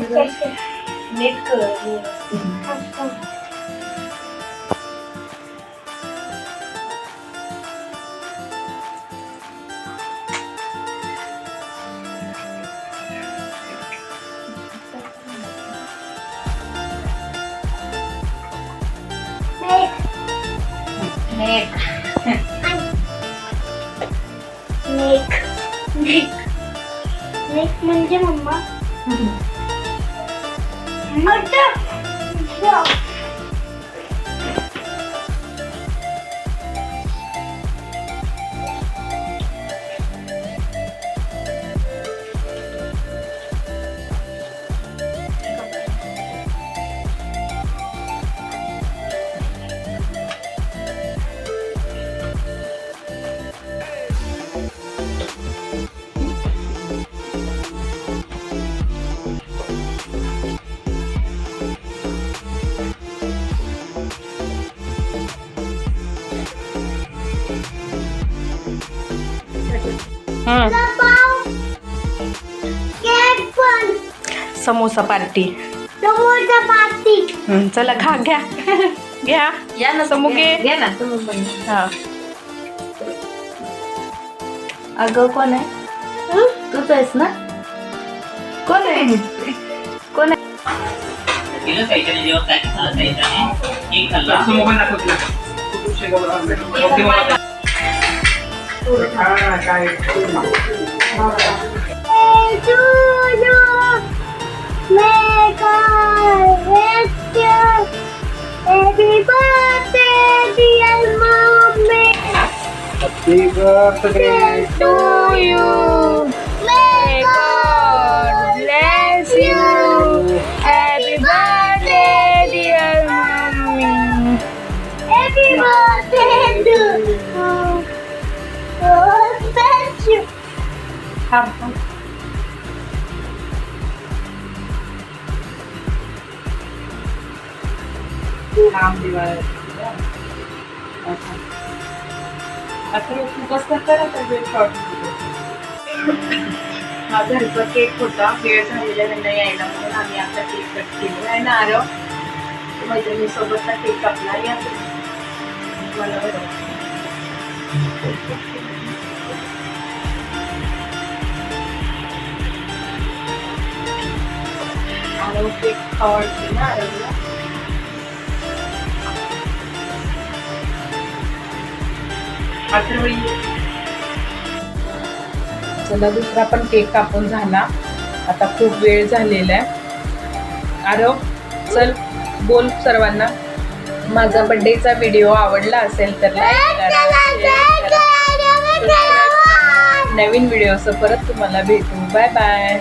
नीट कर. नेक नेक नेक नेक म्हणजे मम्मा समोसा पार्टी. समोसा पार्टी. चला खा घ्या घ्या या ना समू घे. घे ना तुम्ही पण. हा अगं कोण आहे? तूच आहेस ना? कोण आहे? कोण आहे? Happy birthday, dear mommy. Happy birthday to you. May God bless you. Happy birthday, dear mommy. Happy birthday to you. Oh, thank you. हा घरचा केक होता, वेळ झालेला त्यांना यायला म्हणून आम्ही आता केक कट केला आहे ना. आरव मैत्रिणीसोबतचा केक कापला. या मला बरं आरव केक आवडते ना आरवला. चला दुसरा पण केक कापून झाला. आता खूप वेळ झालेला आहे. आरव चल बोल सर्वांना. माझा बर्थडेचा व्हिडिओ आवडला असेल तर लाईक करा, शेअर करा, सबस्क्राईब करा. नवीन व्हिडिओ परत तुम्हाला भेटू. Bye bye.